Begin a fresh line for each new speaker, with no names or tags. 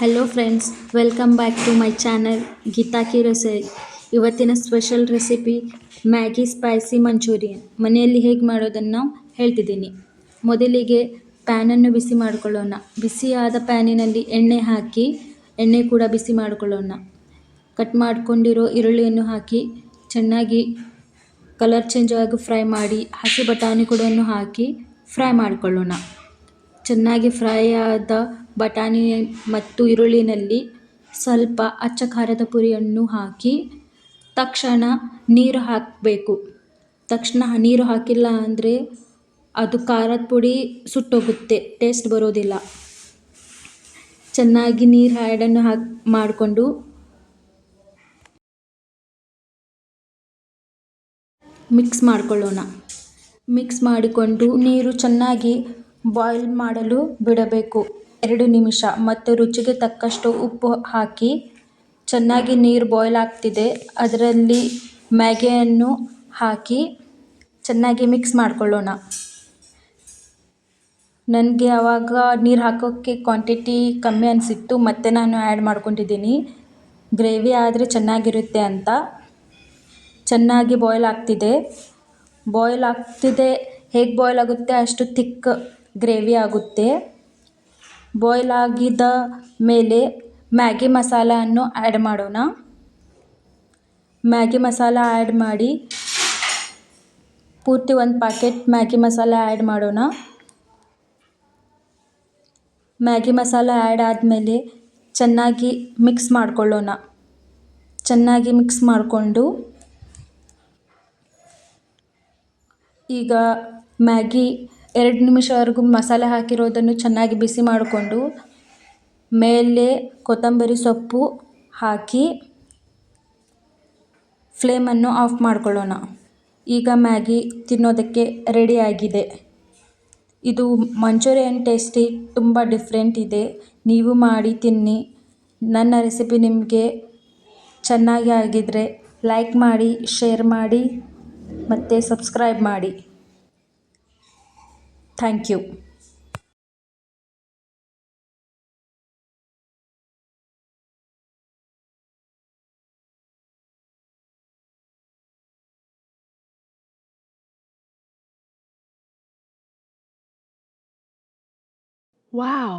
Hello friends, welcome back to my channel Geeta ಕಿ recipe. ಇವತ್ತಿನ special recipe Maggi spicy Manchurian ಮನೆಯಲ್ಲಿ ಹೇಗೆ ಮಾಡೋದನ್ನು ಹೇಳ್ತಿದ್ದೀನಿ. ಮೊದಲಿಗೆ ಪ್ಯಾನನ್ನು ಬಿಸಿ ಮಾಡಿಕೊಳ್ಳೋಣ. ಬಿಸಿಯಾದ ಪ್ಯಾನಿನಲ್ಲಿ ಎಣ್ಣೆ ಹಾಕಿ ಎಣ್ಣೆ ಕೂಡ ಬಿಸಿ ಮಾಡಿಕೊಳ್ಳೋಣ. ಕಟ್ ಮಾಡಿಕೊಂಡಿರೋ ಈರುಳ್ಳಿಯನ್ನು ಹಾಕಿ ಚೆನ್ನಾಗಿ ಕಲರ್ ಚೇಂಜ್ ಆಗಿ ಫ್ರೈ ಮಾಡಿ, ಹಸಿ ಬಟಾಣಿ ಕೂಡ ಹಾಕಿ ಫ್ರೈ ಮಾಡಿಕೊಳ್ಳೋಣ. ಚೆನ್ನಾಗಿ ಫ್ರೈ ಆದ ಬಟಾಣಿ ಮತ್ತು ಈರುಳ್ಳಿನಲ್ಲಿ ಸ್ವಲ್ಪ ಅಚ್ಚ ಖಾರದ ಪುಡಿಯನ್ನು ಹಾಕಿ ತಕ್ಷಣ ನೀರು ಹಾಕಬೇಕು. ತಕ್ಷಣ ನೀರು ಹಾಕಿಲ್ಲ ಅಂದರೆ ಅದು ಖಾರದ ಪುಡಿ ಸುಟ್ಟೋಗುತ್ತೆ, ಟೇಸ್ಟ್ ಬರೋದಿಲ್ಲ. ಚೆನ್ನಾಗಿ ನೀರು ಆ್ಯಡನ್ನು ಮಾಡಿಕೊಂಡು ಮಿಕ್ಸ್ ಮಾಡಿಕೊಳ್ಳೋಣ. ಮಿಕ್ಸ್ ಮಾಡಿಕೊಂಡು ನೀರು ಚೆನ್ನಾಗಿ ಬಾಯ್ಲ್ ಮಾಡಲು ಬಿಡಬೇಕು 2 ನಿಮಿಷ. ಮತ್ತು ರುಚಿಗೆ ತಕ್ಕಷ್ಟು ಉಪ್ಪು ಹಾಕಿ ಚೆನ್ನಾಗಿ ನೀರು ಬಾಯ್ಲ್ ಆಗ್ತಿದೆ, ಅದರಲ್ಲಿ ಮ್ಯಾಗಿಯನ್ನು ಹಾಕಿ ಚೆನ್ನಾಗಿ ಮಿಕ್ಸ್ ಮಾಡಿಕೊಳ್ಳೋಣ. ನನಗೆ ಆವಾಗ ನೀರು ಹಾಕೋಕ್ಕೆ ಕ್ವಾಂಟಿಟಿ ಕಮ್ಮಿ ಅನಿಸಿತ್ತು, ಮತ್ತು ನಾನು ಆ್ಯಡ್ ಮಾಡ್ಕೊತಿದ್ದೀನಿ. ಗ್ರೇವಿ ಆದರೆ ಚೆನ್ನಾಗಿರುತ್ತೆ ಅಂತ. ಚೆನ್ನಾಗಿ ಬಾಯ್ಲ್ ಆಗ್ತಿದೆ. ಹೇಗೆ ಬಾಯ್ಲ್ ಆಗುತ್ತೆ ಅಷ್ಟು ಥಿಕ್ ಗ್ರೇವಿ ಆಗುತ್ತೆ. ಬಾಯ್ಲ್ ಆಗಿದ ಮೇಲೆ ಮ್ಯಾಗಿ ಮಸಾಲವನ್ನು ಆ್ಯಡ್ ಮಾಡೋಣ. ಮ್ಯಾಗಿ ಮಸಾಲ ಆ್ಯಡ್ ಮಾಡಿ ಪೂರ್ತಿ 1 ಪ್ಯಾಕೆಟ್ ಮ್ಯಾಗಿ ಮಸಾಲ ಆ್ಯಡ್ ಮಾಡೋಣ. ಮ್ಯಾಗಿ ಮಸಾಲ ಆ್ಯಡ್ ಆದಮೇಲೆ ಚೆನ್ನಾಗಿ ಮಿಕ್ಸ್ ಮಾಡಿಕೊಳ್ಳೋಣ. ಚೆನ್ನಾಗಿ ಮಿಕ್ಸ್ ಮಾಡಿಕೊಂಡು ಈಗ ಮ್ಯಾಗಿ 2 ನಿಮಿಷವರೆಗೂ ಮಸಾಲೆ ಹಾಕಿರೋದನ್ನು ಚೆನ್ನಾಗಿ ಬಿಸಿ ಮಾಡಿಕೊಂಡು ಮೇಲೆ ಕೊತ್ತಂಬರಿ ಸೊಪ್ಪು ಹಾಕಿ ಫ್ಲೇಮನ್ನು ಆಫ್ ಮಾಡಿಕೊಳ್ಳೋಣ. ಈಗ ಮ್ಯಾಗಿ ತಿನ್ನೋದಕ್ಕೆ ರೆಡಿಯಾಗಿದೆ. ಇದು ಮಂಚೂರಿಯನ್ ಟೇಸ್ಟಿ ತುಂಬ ಡಿಫ್ರೆಂಟ್ ಇದೆ. ನೀವು ಮಾಡಿ ತಿನ್ನಿ. ನನ್ನ ರೆಸಿಪಿ ನಿಮಗೆ ಚೆನ್ನಾಗಿ ಆಗಿದ್ದರೆ ಲೈಕ್ ಮಾಡಿ, ಶೇರ್ ಮಾಡಿ ಮತ್ತು ಸಬ್ಸ್ಕ್ರೈಬ್ ಮಾಡಿ. Thank you.
Wow.